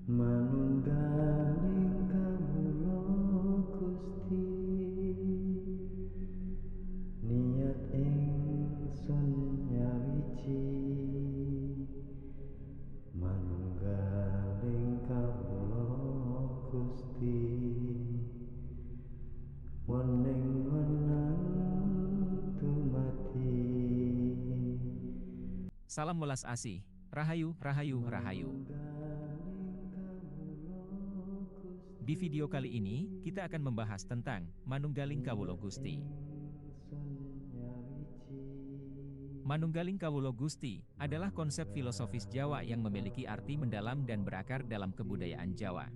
Manunggaling kawula Gusti, niat ingsun nyawiji. Manunggaling kawula Gusti, wening wenan dumati. Salam welas asih, rahayu, rahayu, rahayu. Di video kali ini, kita akan membahas tentang Manunggaling Kawula Gusti. Manunggaling Kawula Gusti adalah konsep filosofis Jawa yang memiliki arti mendalam dan berakar dalam kebudayaan Jawa.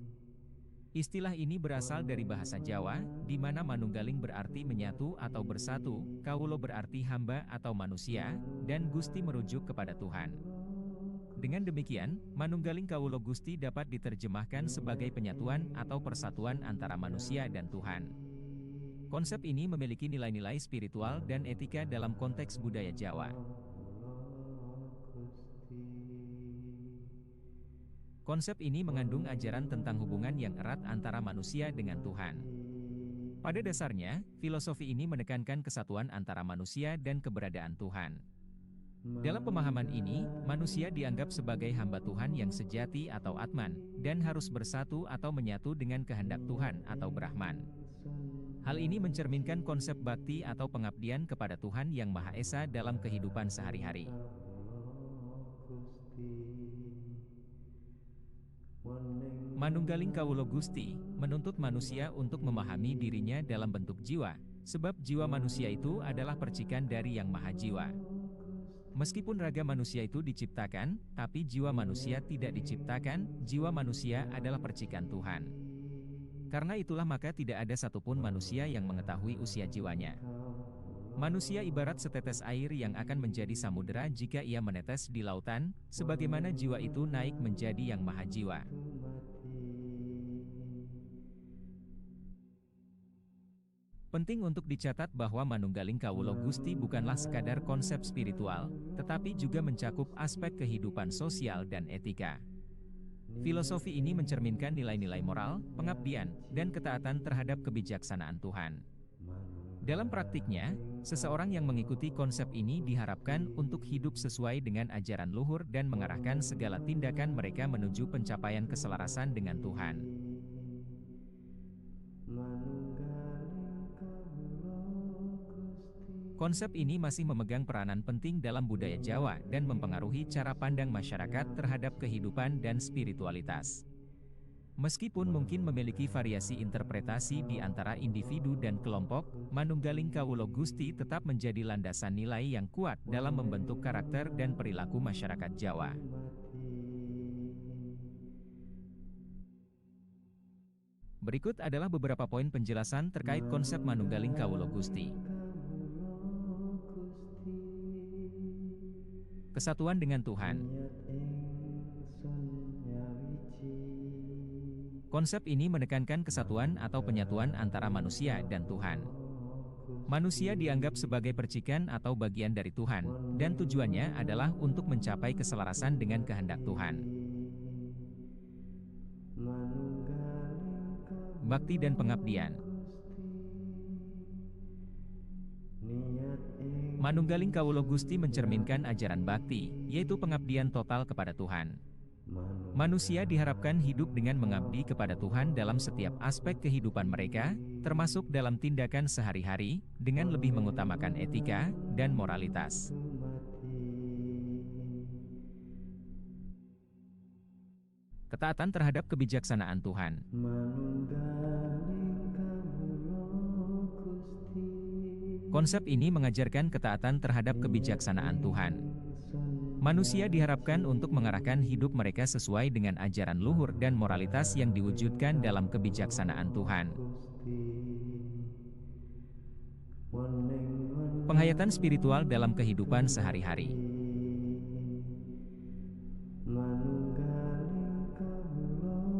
Istilah ini berasal dari bahasa Jawa, di mana manunggaling berarti menyatu atau bersatu, kawula berarti hamba atau manusia, dan Gusti merujuk kepada Tuhan. Dengan demikian, manunggaling kawula Gusti dapat diterjemahkan sebagai penyatuan atau persatuan antara manusia dan Tuhan. Konsep ini memiliki nilai-nilai spiritual dan etika dalam konteks budaya Jawa. Konsep ini mengandung ajaran tentang hubungan yang erat antara manusia dengan Tuhan. Pada dasarnya, filosofi ini menekankan kesatuan antara manusia dan keberadaan Tuhan. Dalam pemahaman ini, manusia dianggap sebagai hamba Tuhan yang sejati atau Atman, dan harus bersatu atau menyatu dengan kehendak Tuhan atau Brahman. Hal ini mencerminkan konsep bakti atau pengabdian kepada Tuhan Yang Maha Esa dalam kehidupan sehari-hari. Manunggaling Kawula Gusti menuntut manusia untuk memahami dirinya dalam bentuk jiwa, sebab jiwa manusia itu adalah percikan dari Yang Maha Jiwa. Meskipun raga manusia itu diciptakan, tapi jiwa manusia tidak diciptakan, jiwa manusia adalah percikan Tuhan. Karena itulah maka tidak ada satupun manusia yang mengetahui usia jiwanya. Manusia ibarat setetes air yang akan menjadi samudera jika ia menetes di lautan, sebagaimana jiwa itu naik menjadi Yang Maha Jiwa. Penting untuk dicatat bahwa manunggaling kawula Gusti bukanlah sekadar konsep spiritual, tetapi juga mencakup aspek kehidupan sosial dan etika. Filosofi ini mencerminkan nilai-nilai moral, pengabdian, dan ketaatan terhadap kebijaksanaan Tuhan. Dalam praktiknya, seseorang yang mengikuti konsep ini diharapkan untuk hidup sesuai dengan ajaran luhur dan mengarahkan segala tindakan mereka menuju pencapaian keselarasan dengan Tuhan. Konsep ini masih memegang peranan penting dalam budaya Jawa dan mempengaruhi cara pandang masyarakat terhadap kehidupan dan spiritualitas. Meskipun mungkin memiliki variasi interpretasi di antara individu dan kelompok, manunggaling kawula Gusti tetap menjadi landasan nilai yang kuat dalam membentuk karakter dan perilaku masyarakat Jawa. Berikut adalah beberapa poin penjelasan terkait konsep manunggaling kawula Gusti. Kesatuan dengan Tuhan. Konsep ini menekankan kesatuan atau penyatuan antara manusia dan Tuhan. Manusia dianggap sebagai percikan atau bagian dari Tuhan, dan tujuannya adalah untuk mencapai keselarasan dengan kehendak Tuhan. Bakti dan pengabdian. Manunggaling kawula Gusti mencerminkan ajaran bakti, yaitu pengabdian total kepada Tuhan. Manusia diharapkan hidup dengan mengabdi kepada Tuhan dalam setiap aspek kehidupan mereka, termasuk dalam tindakan sehari-hari, dengan lebih mengutamakan etika dan moralitas. Ketaatan terhadap kebijaksanaan Tuhan. Konsep ini mengajarkan ketaatan terhadap kebijaksanaan Tuhan. Manusia diharapkan untuk mengarahkan hidup mereka sesuai dengan ajaran luhur dan moralitas yang diwujudkan dalam kebijaksanaan Tuhan. Penghayatan spiritual dalam kehidupan sehari-hari.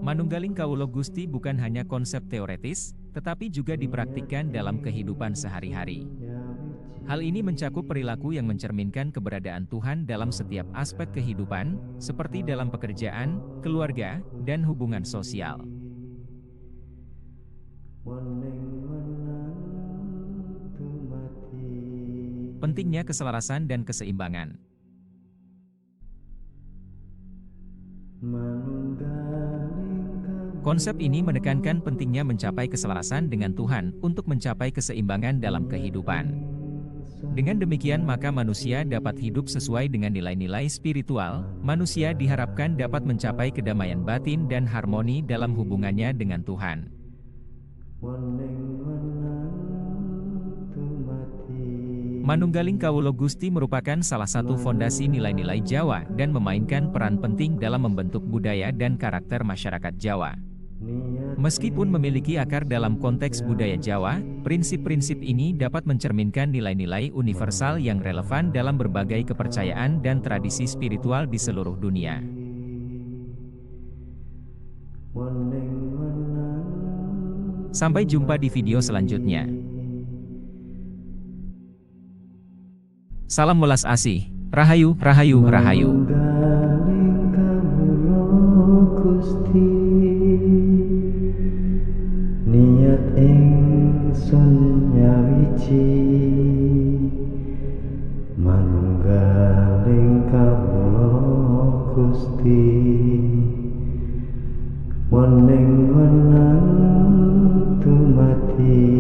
Manunggaling kawula Gusti bukan hanya konsep teoretis, tetapi juga dipraktikkan dalam kehidupan sehari-hari. Hal ini mencakup perilaku yang mencerminkan keberadaan Tuhan dalam setiap aspek kehidupan, seperti dalam pekerjaan, keluarga, dan hubungan sosial. Pentingnya keselarasan dan keseimbangan. Konsep ini menekankan pentingnya mencapai keselarasan dengan Tuhan untuk mencapai keseimbangan dalam kehidupan. Dengan demikian maka manusia dapat hidup sesuai dengan nilai-nilai spiritual. Manusia diharapkan dapat mencapai kedamaian batin dan harmoni dalam hubungannya dengan Tuhan. Manunggaling Kawula Gusti merupakan salah satu fondasi nilai-nilai Jawa dan memainkan peran penting dalam membentuk budaya dan karakter masyarakat Jawa. Meskipun memiliki akar dalam konteks budaya Jawa, prinsip-prinsip ini dapat mencerminkan nilai-nilai universal yang relevan dalam berbagai kepercayaan dan tradisi spiritual di seluruh dunia. Sampai jumpa di video selanjutnya. Salam welas asih, rahayu, rahayu, rahayu. Niat ingsun nyawiji manunggaling kawula Gusti wening wenang dumadi